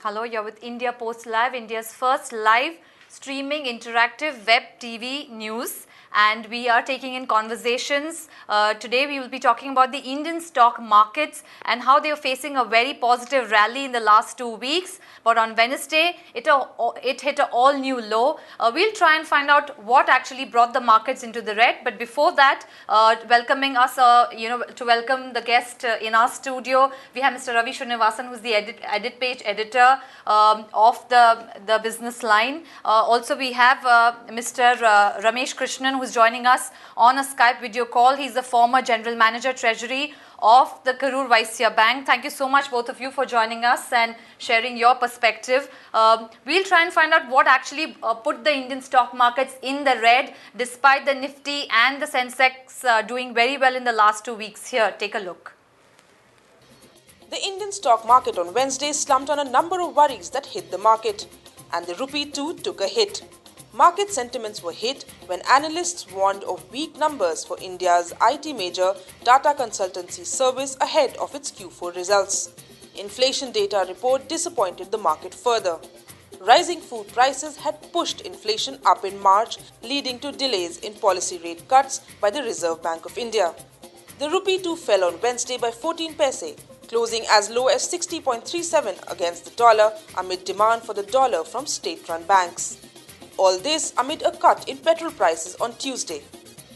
Hello, you're with India Post Live, India's first live streaming interactive web TV news. And we are taking in conversations. Today we will be talking about the Indian stock markets and how they are facing a very positive rally in the last 2 weeks. But on Wednesday, it hit an all-new low. We'll try and find out what actually brought the markets into the red. But before that, welcoming us, to welcome the guest in our studio, we have Mr. Ravi Srinivasan, who's the edit page editor of the business line. Also, we have Mr. Ramesh Krishnan, who's joining us on a Skype video call. He's the former General Manager Treasury of the Karur Vysya Bank. Thank you so much, both of you, for joining us and sharing your perspective. We'll try and find out what actually put the Indian stock markets in the red, despite the Nifty and the Sensex doing very well in the last 2 weeks. Here, take a look. The Indian stock market on Wednesday slumped on a number of worries that hit the market, and the rupee too took a hit. Market sentiments were hit when analysts warned of weak numbers for India's IT major Tata Consultancy Service ahead of its Q4 results. Inflation data report disappointed the market further. Rising food prices had pushed inflation up in March, leading to delays in policy rate cuts by the Reserve Bank of India. The rupee too fell on Wednesday by 14 paise, closing as low as 60.37 against the dollar amid demand for the dollar from state-run banks. All this amid a cut in petrol prices on Tuesday.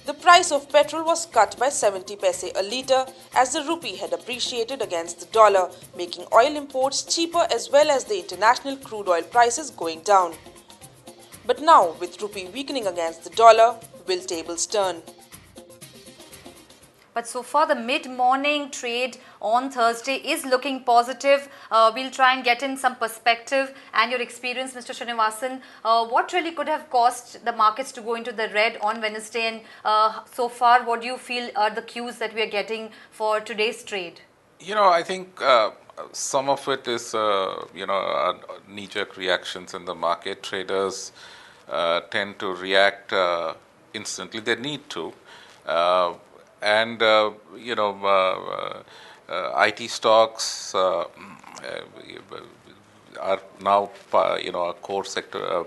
The price of petrol was cut by 70 paise a litre as the rupee had appreciated against the dollar, making oil imports cheaper as well as the international crude oil prices going down. But now, with rupee weakening against the dollar, will tables turn? But so far, the mid-morning trade on Thursday is looking positive. We'll try and get in some perspective and your experience, Mr. Srinivasan. What really could have caused the markets to go into the red on Wednesday? And so far, what do you feel are the cues that we are getting for today's trade? I think some of it is, knee-jerk reactions in the market. Traders tend to react instantly. They need to. IT stocks are now, a core sector,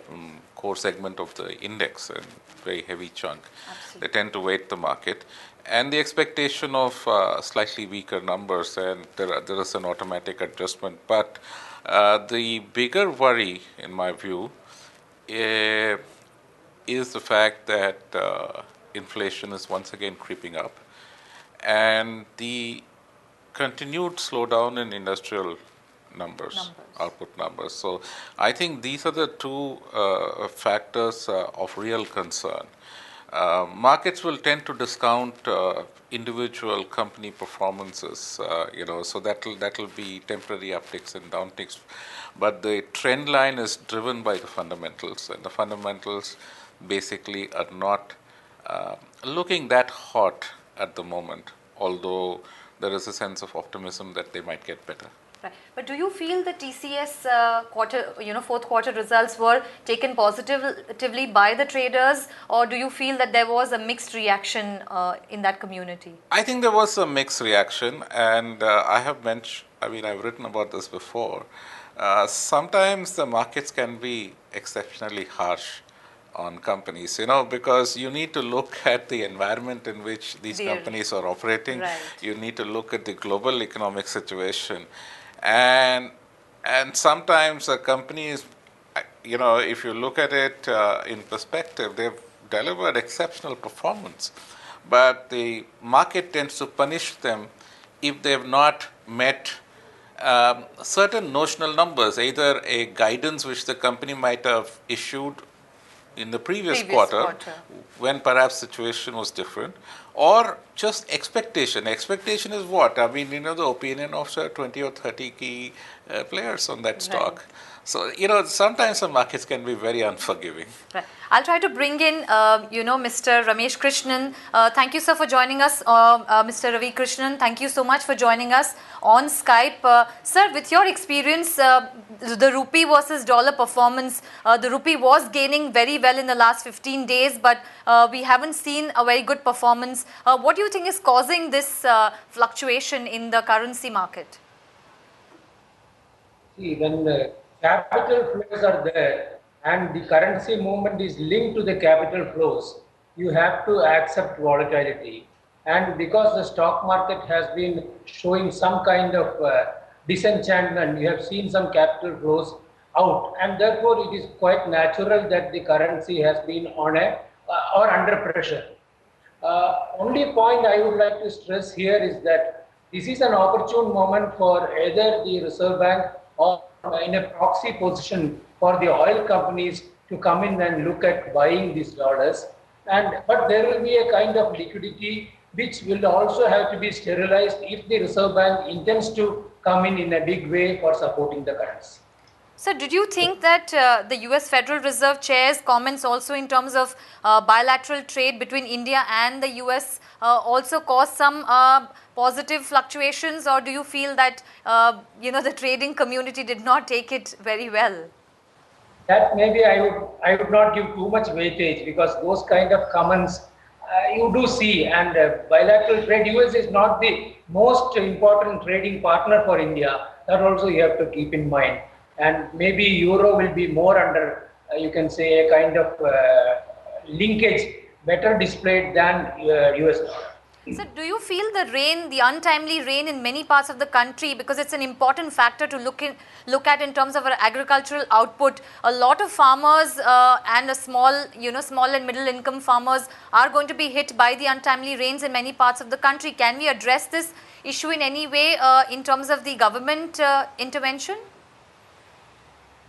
core segment of the index, and very heavy chunk. Absolutely. They tend to weight the market, and the expectation of slightly weaker numbers, and there is an automatic adjustment. But the bigger worry, in my view, is the fact that inflation is once again creeping up, and the continued slowdown in industrial output numbers. So I think these are the two factors of real concern. Markets will tend to discount individual company performances, so that'll be temporary upticks and downticks. But the trend line is driven by the fundamentals, and the fundamentals basically are not looking that hot at the moment, although there is a sense of optimism that they might get better. Right. But do you feel the TCS fourth quarter results were taken positively by the traders, or do you feel that there was a mixed reaction in that community? I think there was a mixed reaction, and I've written about this before. Sometimes the markets can be exceptionally harsh on companies, because you need to look at the environment in which these companies are operating. Right. You need to look at the global economic situation. And sometimes a company is, if you look at it in perspective, they've delivered exceptional performance. But the market tends to punish them if they've not met certain notional numbers, either a guidance which the company might have issued in the previous quarter, when perhaps situation was different, or just expectation. Expectation is what? The opinion of 20 or 30 key players on that stock. Right. So, sometimes the markets can be very unforgiving. Right. I'll try to bring in, Mr. Ramesh Krishnan. Thank you, sir, for joining us. Mr. Ravi Krishnan, thank you so much for joining us on Skype. Sir, with your experience, the rupee versus dollar performance, the rupee was gaining very well in the last 15 days, but we haven't seen a very good performance. What do you think is causing this fluctuation in the currency market? See, when capital flows are there and the currency movement is linked to the capital flows, you have to accept volatility. And because the stock market has been showing some kind of disenchantment, you have seen some capital flows out, and therefore it is quite natural that the currency has been on a or under pressure. Only point I would like to stress here is that this is an opportune moment for either the Reserve Bank or in a proxy position for the oil companies to come in and look at buying these dollars. And but there will be a kind of liquidity which will also have to be sterilized if the Reserve Bank intends to come in a big way for supporting the currency. So, did you think that the US Federal Reserve Chair's comments also in terms of bilateral trade between India and the US also caused some positive fluctuations, or do you feel that the trading community did not take it very well? That maybe I would not give too much weightage, because those kind of comments you do see, and bilateral trade, US is not the most important trading partner for India. That also you have to keep in mind, and maybe euro will be more under you can say a kind of linkage better displayed than US dollar. So, do you feel the rain, the untimely rain in many parts of the country, because it's an important factor to look at in terms of our agricultural output? A lot of farmers and a small and middle income farmers are going to be hit by the untimely rains in many parts of the country. Can we address this issue in any way in terms of the government intervention?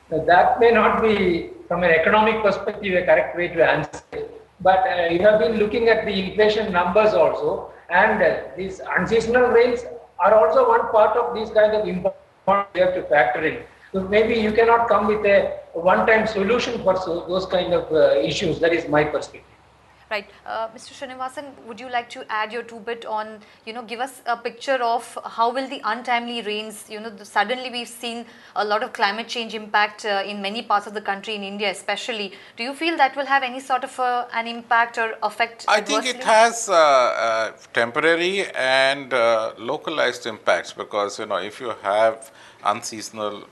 That may not be, from an economic perspective, a correct way to answer it. But you have been looking at the inflation numbers also, and these unseasonal rains are also one part of these kind of important you have to factor in. So maybe you cannot come with a one-time solution for those kind of issues. That is my perspective. Right. Mr. Srinivasan, would you like to add your two bit on, give us a picture of how will the untimely rains, suddenly we've seen a lot of climate change impact in many parts of the country, in India especially. Do you feel that will have any sort of an impact or affect I adversely? think it has temporary and localized impacts, because if you have unseasonal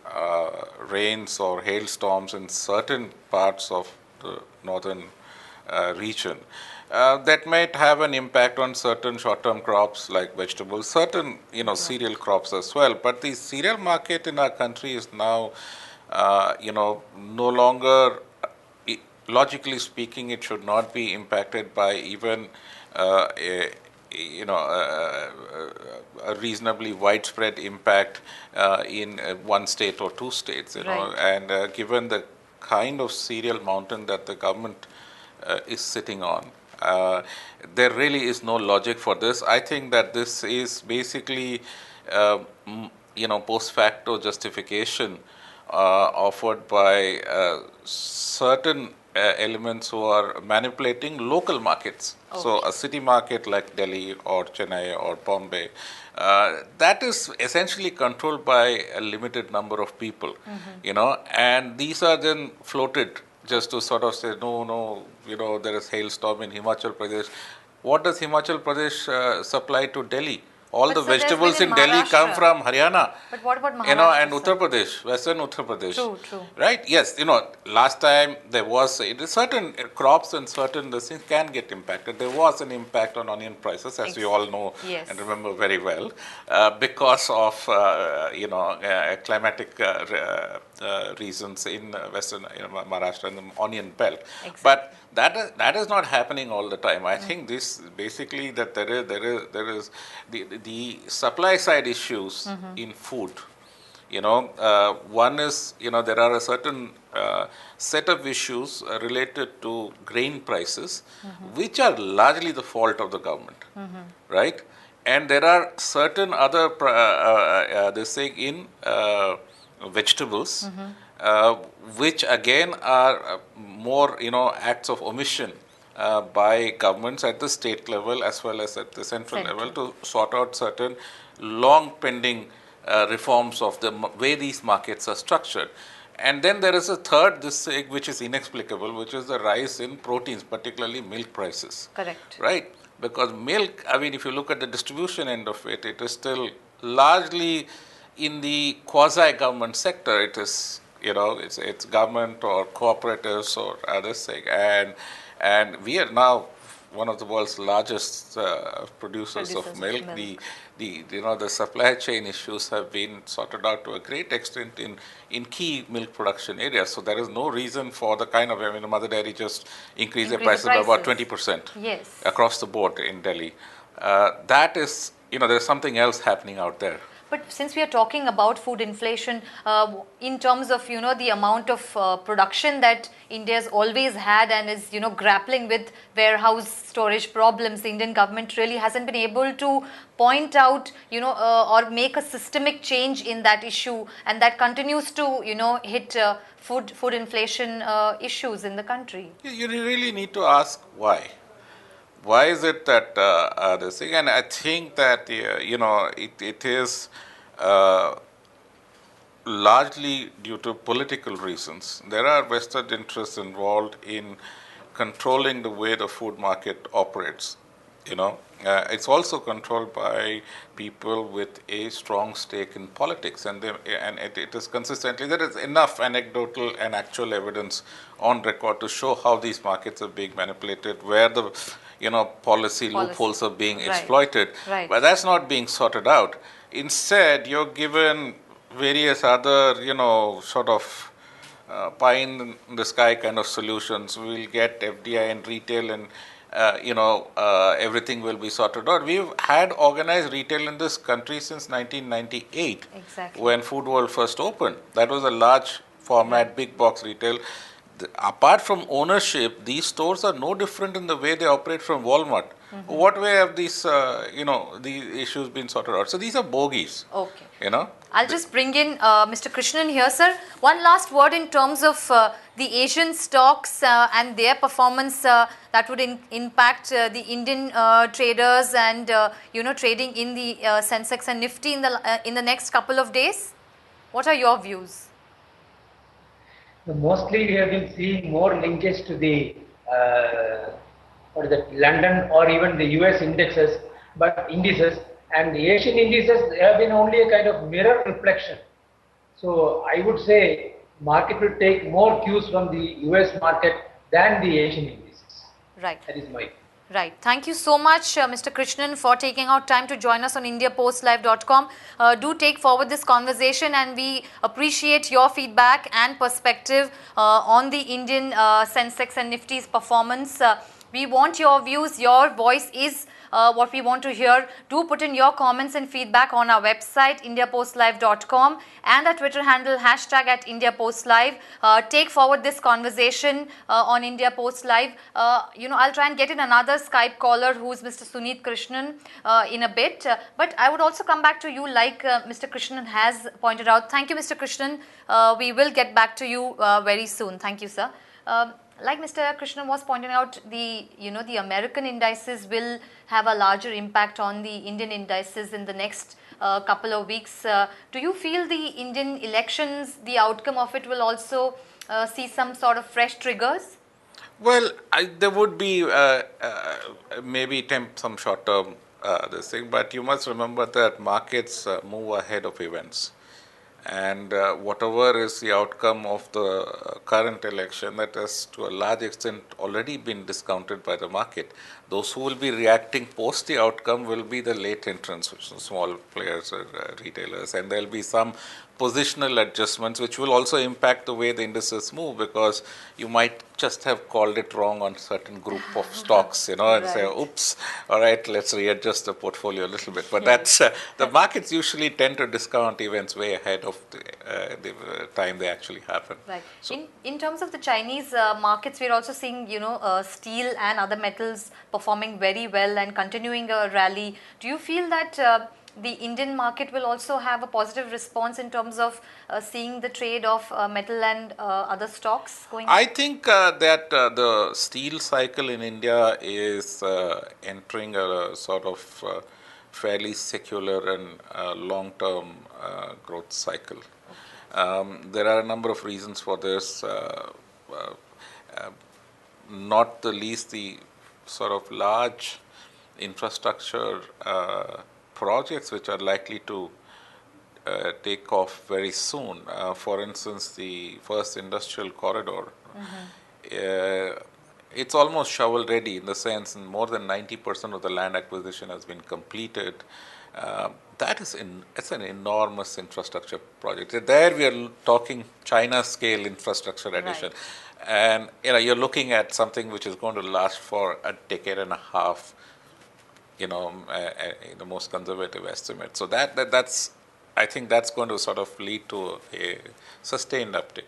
rains or hailstorms in certain parts of the northern region, that might have an impact on certain short-term crops like vegetables, certain cereal crops as well. But the cereal market in our country is now no longer, logically speaking, it should not be impacted by even a reasonably widespread impact in one state or two states, Right. and given the kind of cereal mountain that the government is sitting on, there really is no logic for this. I think that this is basically, post facto justification offered by certain elements who are manipulating local markets. Okay. So a city market like Delhi or Chennai or Bombay, that is essentially controlled by a limited number of people, and these are then floated just to sort of say, no, there is hailstorm in Himachal Pradesh. What does Himachal Pradesh supply to Delhi? All But the sir, there's vegetables been in in Delhi come Maharashtra. from Haryana. But what about And Maharashtra, Uttar Pradesh, Western Uttar Pradesh. True. Right? Yes, last time there was certain crops and certain things can get impacted. There was an impact on onion prices, as we all know Yes. and remember very well, because of climatic reasons in Western Maharashtra and the onion belt. Exactly. But that is not happening all the time. I think this basically that there is the supply side issues in food. One is there are a certain set of issues related to grain prices, which are largely the fault of the government, right? And there are certain other this thing in vegetables, which again are more acts of omission by governments at the state level as well as at the central level to sort out certain long pending reforms of the way these markets are structured. And then there is a third, which is inexplicable, which is the rise in proteins, particularly milk prices. Correct. Right? Because milk, if you look at the distribution end of it, it is still largely in the quasi-government sector. It is, it's government or cooperatives or others thing, and we are now one of the world's largest producers of milk. The supply chain issues have been sorted out to a great extent in key milk production areas. So there is no reason for the kind of, the Mother Dairy just increased their prices by about 20% Yes. across the board in Delhi. That is, there's something else happening out there. But since we are talking about food inflation, in terms of the amount of production that India has always had and is grappling with warehouse storage problems, the Indian government really hasn't been able to point out or make a systemic change in that issue, and that continues to hit food inflation issues in the country. You really need to ask why. Why is it that this thing? And I think that it is largely due to political reasons. There are vested interests involved in controlling the way the food market operates. It's also controlled by people with a strong stake in politics, and it is consistently, there is enough anecdotal and actual evidence on record to show how these markets are being manipulated, where the policy loopholes are being exploited. Right. But that's not being sorted out. Instead, you're given various other, sort of pie in the sky kind of solutions. We'll get FDI and retail, and everything will be sorted out. We've had organized retail in this country since 1998, when Food World first opened. That was a large format, big box retail. Apart from ownership, these stores are no different in the way they operate from Walmart. What way have these, these issues been sorted out? So these are bogeys. Okay. I'll just bring in Mr. Krishnan here, sir. One last word in terms of the Asian stocks and their performance that would impact the Indian traders and trading in the Sensex and Nifty in the next couple of days. What are your views? Mostly we have been seeing more linkage to the London or even the US indices, and the Asian indices have been only a kind of mirror reflection. So I would say market will take more cues from the US market than the Asian indices. Right. That is my view. Right. Thank you so much, Mr. Krishnan, for taking out time to join us on IndiaPostLive.com. Do take forward this conversation, and we appreciate your feedback and perspective on the Indian Sensex and Nifty's performance. We want your views. Your voice is what we want to hear. Do put in your comments and feedback on our website, IndiaPostLive.com, and our Twitter handle, #IndiaPostLive. Take forward this conversation on India Post Live. I'll try and get in another Skype caller who's Mr. Suneet Krishnan in a bit. But I would also come back to you, like Mr. Krishnan has pointed out. Thank you, Mr. Krishnan. We will get back to you very soon. Thank you, sir. Like Mr. Krishnan was pointing out, the American indices will have a larger impact on the Indian indices in the next couple of weeks. Do you feel the Indian elections, the outcome of it will also see some sort of fresh triggers? Well, there would be maybe some short-term this thing, but you must remember that markets move ahead of events. And whatever is the outcome of the current election, that has to a large extent already been discounted by the market. Those who will be reacting post the outcome will be the late entrants, which are small players or retailers, and there will be some positional adjustments which will also impact the way the indices move, because you might just have called it wrong on certain group of stocks, and say, oops, all right, let's readjust the portfolio a little bit. But that's the markets usually tend to discount events way ahead of the time they actually happen. Right. So, in terms of the Chinese markets, we're also seeing, steel and other metals performing very well and continuing a rally. Do you feel that the Indian market will also have a positive response in terms of seeing the trade of metal and other stocks going on? I think that the steel cycle in India is entering a sort of fairly secular and long-term growth cycle. There are a number of reasons for this, not the least the sort of large infrastructure projects which are likely to take off very soon. For instance, the first industrial corridor, it's almost shovel ready in the sense more than 90% of the land acquisition has been completed. That is it's an enormous infrastructure project. There we are talking China scale infrastructure addition. Right. And you're looking at something which is going to last for a decade and a half, in the most conservative estimate. So that's I think that's going to sort of lead to a sustained uptick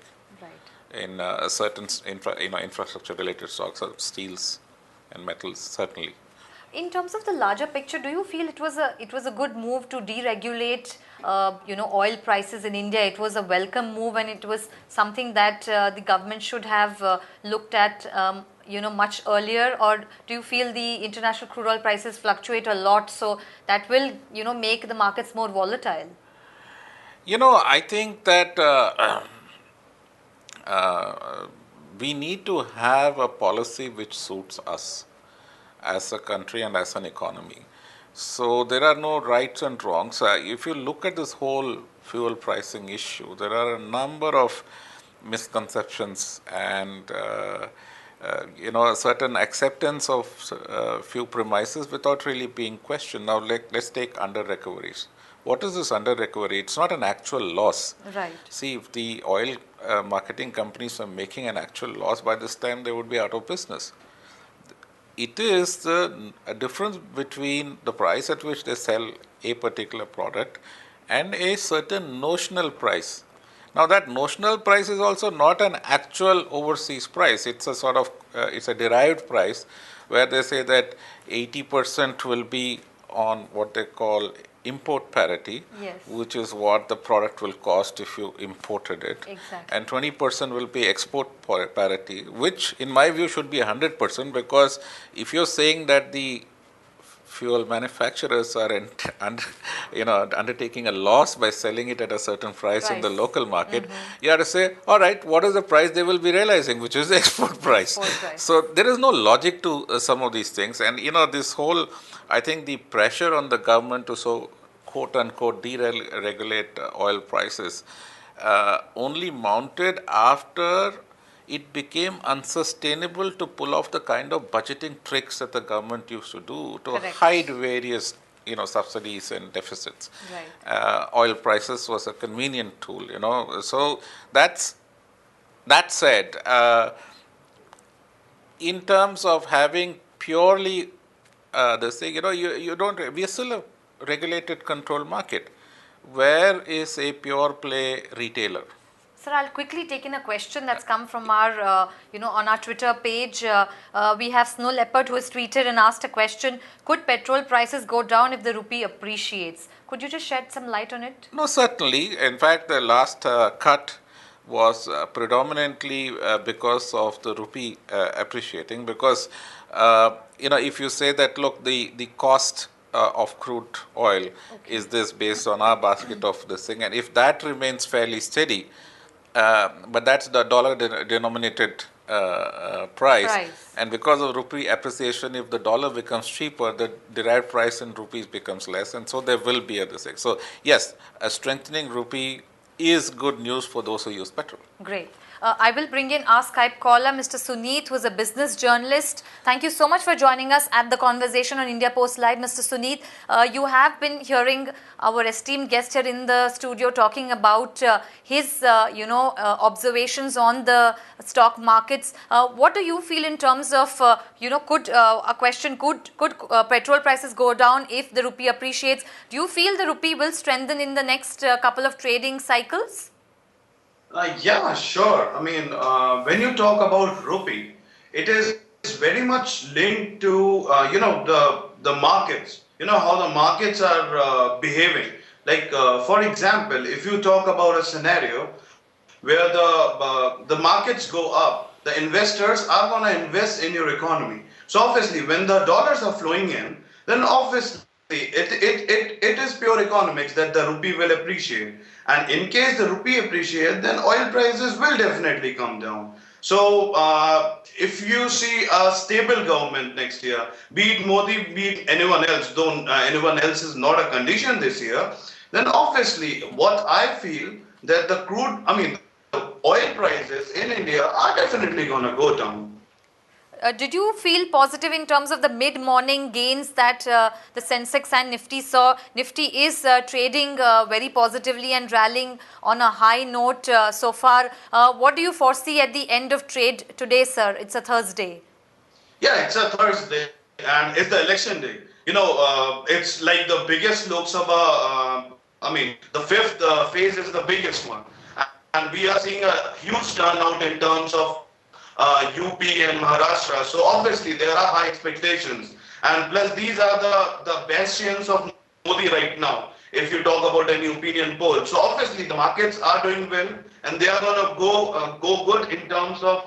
in certain infrastructure-related stocks, steels and metals, certainly. In terms of the larger picture, do you feel it was a good move to deregulate, oil prices in India? It was a welcome move, and it was something that the government should have looked at, much earlier. Or do you feel the international crude oil prices fluctuate a lot, so that will, make the markets more volatile? I think that we need to have a policy which suits us as a country and as an economy. So there are no rights and wrongs. If you look at this whole fuel pricing issue, there are a number of misconceptions and a certain acceptance of few premises without really being questioned. Now let's take under recoveries. What is this under recovery? It's not an actual loss. Right. See, if the oil marketing companies are making an actual loss, by this time they would be out of business. It is the difference between the price at which they sell a particular product and a certain notional price. Now that notional price is also not an actual overseas price. It's a sort of, it's a derived price where they say that 80% will be on what they call import parity, yes, which is what the product will cost if you imported it. Exactly. And 20% will be export parity, which in my view should be 100%, because if you're saying that the fuel manufacturers are undertaking a loss by selling it at a certain price in the local market, you have to say, all right, what is the price they will be realizing, which is the export price. So there is no logic to some of these things. And, this whole, I think the pressure on the government to quote unquote deregulate oil prices only mounted after it became unsustainable to pull off the kind of budgeting tricks that the government used to do to hide various subsidies and deficits. Right. Oil prices was a convenient tool, So that said, in terms of having purely this thing, you don't. We are still a regulated control market. Where is a pure play retailer? Sir, I'll quickly take in a question that's come from our, on our Twitter page. We have Snow Leopard who has tweeted and asked a question. Could petrol prices go down if the rupee appreciates? Could you just shed some light on it? No, certainly. In fact, the last cut was predominantly because of the rupee appreciating. Because, if you say that, look, the cost of crude oil is this based on our basket of this thing, and if that remains fairly steady, but that's the dollar denominated price. And because of rupee appreciation, if the dollar becomes cheaper, the derived price in rupees becomes less, and so there will be this thing. So yes, a strengthening rupee is good news for those who use petrol. Great. I will bring in our Skype caller, Mr. Suneet, who is a business journalist. Thank you so much for joining us at the conversation on India Post Live, Mr. Suneet. You have been hearing our esteemed guest here in the studio talking about his, observations on the stock markets. What do you feel in terms of, could petrol prices go down if the rupee appreciates? Do you feel the rupee will strengthen in the next couple of trading cycles? Yeah, sure. I mean, when you talk about rupee, it is very much linked to the markets. How the markets are behaving. Like for example, if you talk about a scenario where the markets go up, the investors are going to invest in your economy. So obviously, when the dollars are flowing in, then obviously it is pure economics that the rupee will appreciate. And in case the rupee appreciates, then oil prices will definitely come down. So if you see a stable government next year, be it Modi, be it anyone else, though anyone else is not a condition this year, then obviously what I feel that the crude, I mean, the oil prices in India are definitely going to go down. Did you feel positive in terms of the mid-morning gains that the Sensex and Nifty saw? Nifty is trading very positively and rallying on a high note so far. What do you foresee at the end of trade today, sir? It's a Thursday. Yeah, it's a Thursday and it's the election day. It's like the biggest Lok Sabha, I mean, the fifth phase is the biggest one. And we are seeing a huge turnout in terms of UP and Maharashtra. So obviously there are high expectations. And plus these are the bastions of Modi right now, if you talk about any opinion poll. So obviously the markets are doing well and they are going to go good in terms of,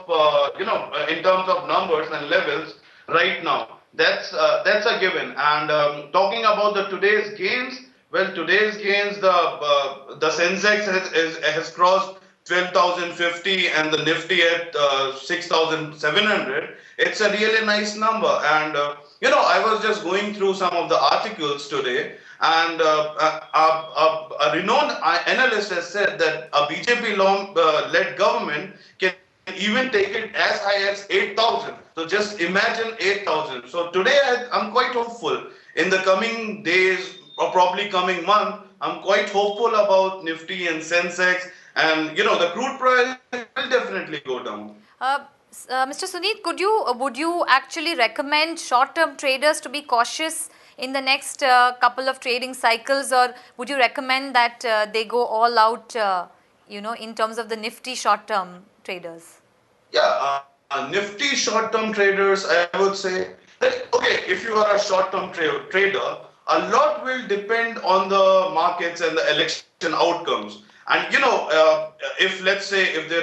in terms of numbers and levels right now. That's a given. And talking about the today's gains, well, today's gains, the Sensex has crossed 12,050 and the Nifty at 6,700. It's a really nice number. And, I was just going through some of the articles today, and a renowned analyst has said that a BJP-led government can even take it as high as 8,000. So just imagine 8,000. So today I'm quite hopeful. In the coming days or probably coming month, I'm quite hopeful about Nifty and Sensex, and the crude price will definitely go down. Mr. Suneet, would you actually recommend short-term traders to be cautious in the next couple of trading cycles, or would you recommend that they go all out, in terms of the Nifty short-term traders? Yeah, Nifty short-term traders, I would say that, okay, if you are a short-term trader, a lot will depend on the markets and the election outcomes. And if let's say if there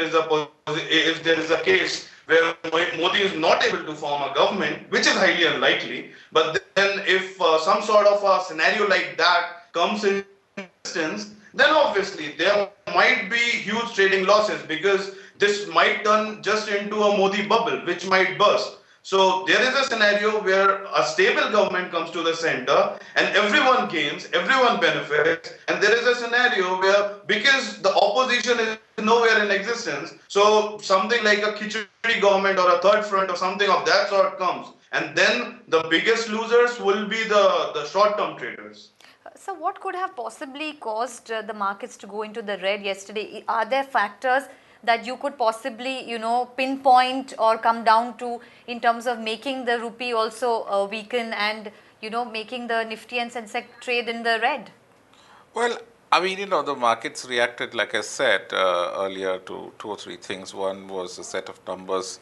is a case where Modi is not able to form a government, which is highly unlikely, but then if some sort of a scenario like that comes in existence, then obviously there might be huge trading losses because this might turn just into a Modi bubble, which might burst. So there is a scenario where a stable government comes to the center and everyone gains, everyone benefits. And there is a scenario where, because the opposition is nowhere in existence, so something like a Khichdi government or a third front or something of that sort comes. And then the biggest losers will be the short-term traders. So what could have possibly caused the markets to go into the red yesterday? Are there factors that you could possibly, pinpoint or come down to in terms of making the rupee also weaken and, making the Nifty and Sensex trade in the red? Well, I mean, the markets reacted, like I said earlier, to two or three things. One was a set of numbers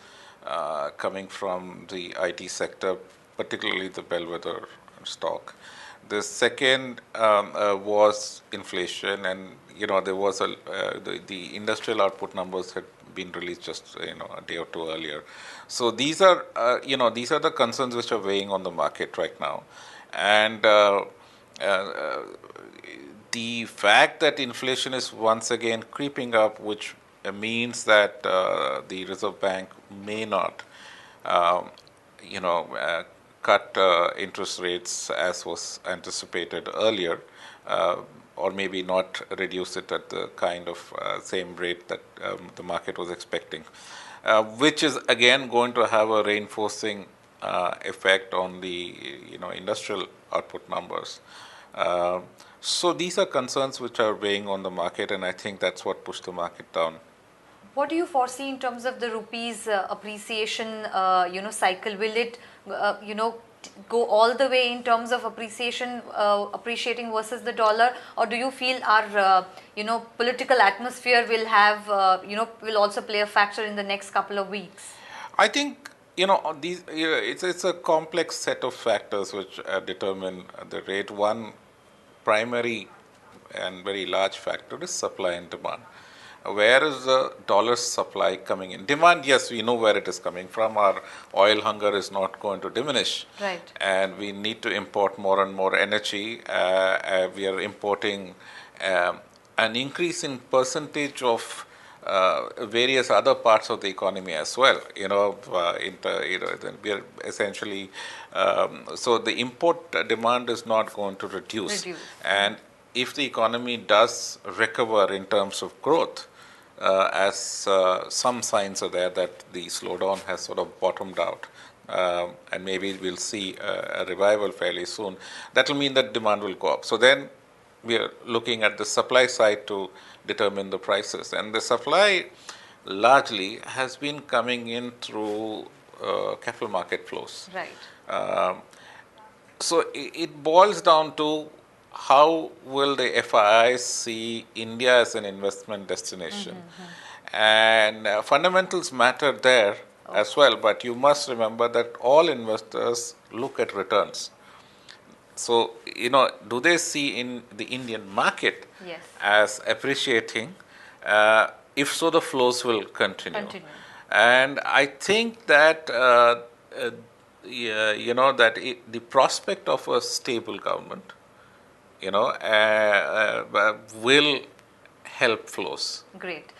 coming from the IT sector, particularly the bellwether stock. The second was inflation, and there was the industrial output numbers had been released just a day or two earlier. So these are these are the concerns which are weighing on the market right now, and the fact that inflation is once again creeping up, which means that the Reserve Bank may not cut interest rates as was anticipated earlier, or maybe not reduce it at the kind of same rate that the market was expecting, which is again going to have a reinforcing effect on the industrial output numbers. So these are concerns which are weighing on the market, and I think that's what pushed the market down. What do you foresee in terms of the rupee's appreciation, cycle? Will it, go all the way in terms of appreciating versus the dollar, or do you feel our, political atmosphere will have, will also play a factor in the next couple of weeks? I think these. It's a complex set of factors which determine the rate. One primary and very large factor is supply and demand. Where is the dollar supply coming in? Demand, yes, we know where it is coming from. Our oil hunger is not going to diminish. Right. And we need to import more and more energy. We are importing an increase in percentage of various other parts of the economy as well. We are essentially, so the import demand is not going to reduce. And if the economy does recover in terms of growth, as some signs are there that the slowdown has sort of bottomed out, and maybe we'll see a revival fairly soon, that will mean that demand will go up. So then we are looking at the supply side to determine the prices. And the supply largely has been coming in through capital market flows. Right. So it boils down to how will the FIIs see India as an investment destination. And fundamentals matter there as well, but you must remember that all investors look at returns. So, do they see in the Indian market Yes. as appreciating? If so, the flows will continue. And I think that, the prospect of a stable government, will help flows. Great.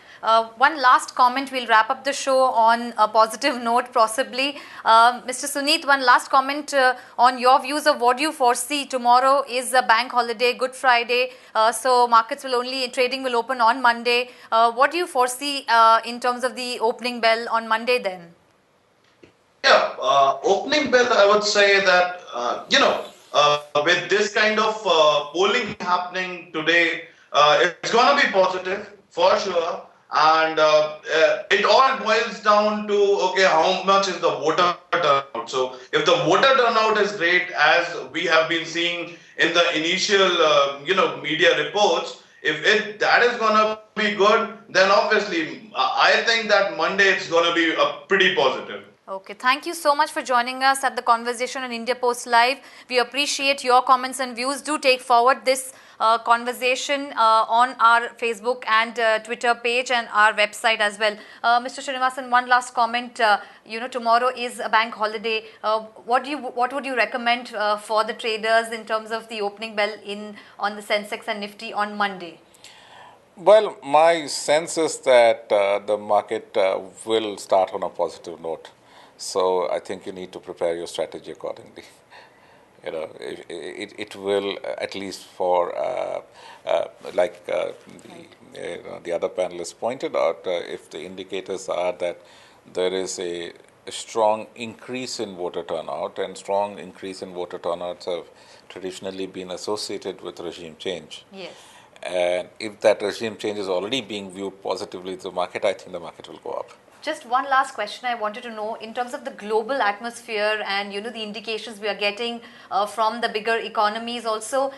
One last comment, we'll wrap up the show on a positive note possibly. Mr. Suneet, one last comment on your views of what you foresee. Tomorrow is a bank holiday, Good Friday, so markets trading will open on Monday. What do you foresee in terms of the opening bell on Monday then? Yeah, opening bell, I would say that, with this kind of polling happening today, it's going to be positive for sure. And it all boils down to, okay, how much is the voter turnout? So if the voter turnout is great, as we have been seeing in the initial, media reports, if that is going to be good, then obviously I think that Monday it's going to be pretty positive. Okay, thank you so much for joining us at the conversation on India Post Live. We appreciate your comments and views. Do take forward this conversation on our Facebook and Twitter page and our website as well. Mr. Srinivasan, one last comment. Tomorrow is a bank holiday. What would you recommend for the traders in terms of the opening bell on the Sensex and Nifty on Monday? Well, my sense is that the market will start on a positive note. So I think you need to prepare your strategy accordingly. It will, at least for, the other panelists pointed out, if the indicators are that there is a strong increase in voter turnout, and strong increase in voter turnouts have traditionally been associated with regime change. Yes. And if that regime change is already being viewed positively to the market, I think the market will go up. Just one last question I wanted to know in terms of the global atmosphere and the indications we are getting from the bigger economies also.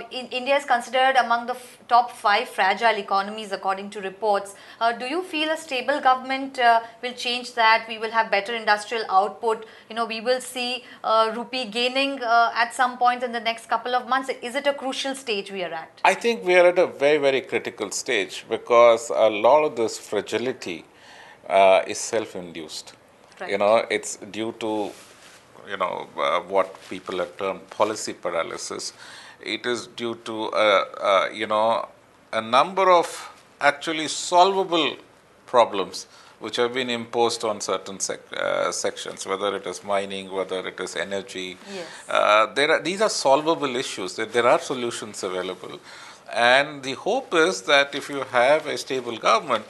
India is considered among the top 5 fragile economies according to reports. Do you feel a stable government will change that? We will have better industrial output. We will see rupee gaining at some point in the next couple of months. Is it a crucial stage we are at? I think we are at a very, very critical stage because a lot of this fragility is self-induced. Right. It's due to, what people have termed policy paralysis. It is due to, a number of actually solvable problems which have been imposed on certain sections, whether it is mining, whether it is energy. Yes. These are solvable issues. There are solutions available. And the hope is that if you have a stable government,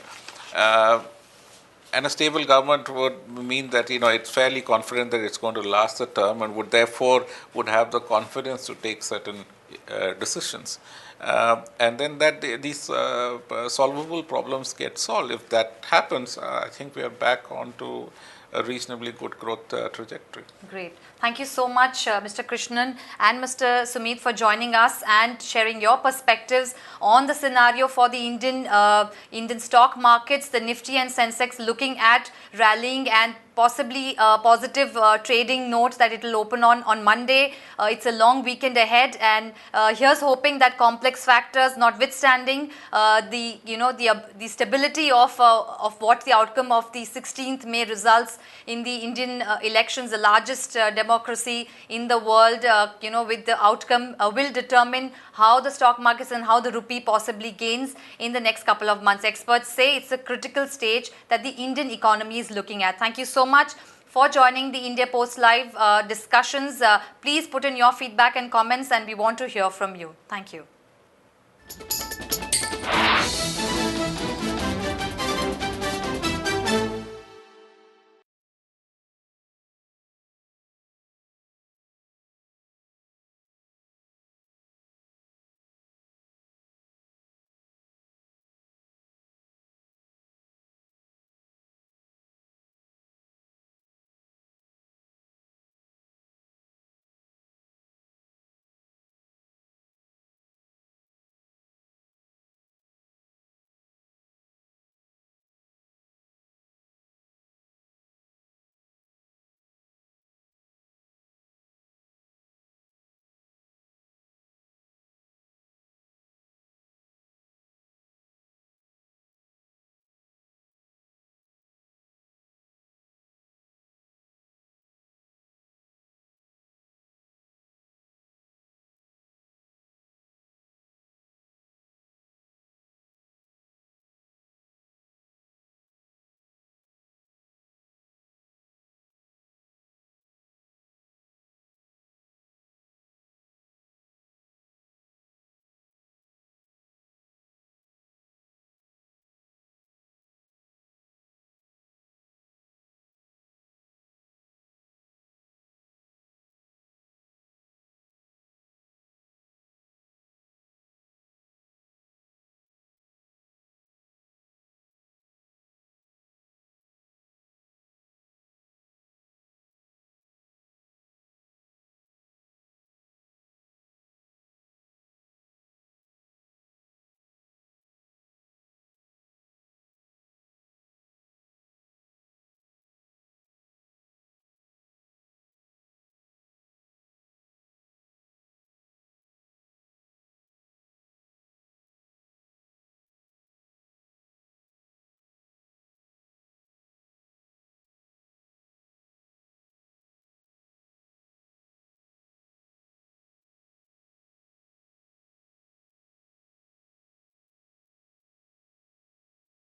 and a stable government would mean that it's fairly confident that it's going to last the term, and would therefore have the confidence to take certain decisions, and then that these solvable problems get solved. If that happens, I think we are back onto a reasonably good growth trajectory. Great. Thank you so much, Mr. Krishnan and Mr. Sumeet, for joining us and sharing your perspectives on the scenario for the Indian stock markets, the Nifty and Sensex looking at rallying and possibly a positive trading note that it will open on Monday. It's a long weekend ahead, and here's hoping that complex factors notwithstanding, the stability of what the outcome of the 16th May results in the Indian elections, the largest democracy in the world, with the outcome will determine how the stock markets and how the rupee possibly gains in the next couple of months. Experts say it's a critical stage that the Indian economy is looking at. Thank you so much for joining the India Post Live discussions. Please put in your feedback and comments, and we want to hear from you. Thank you.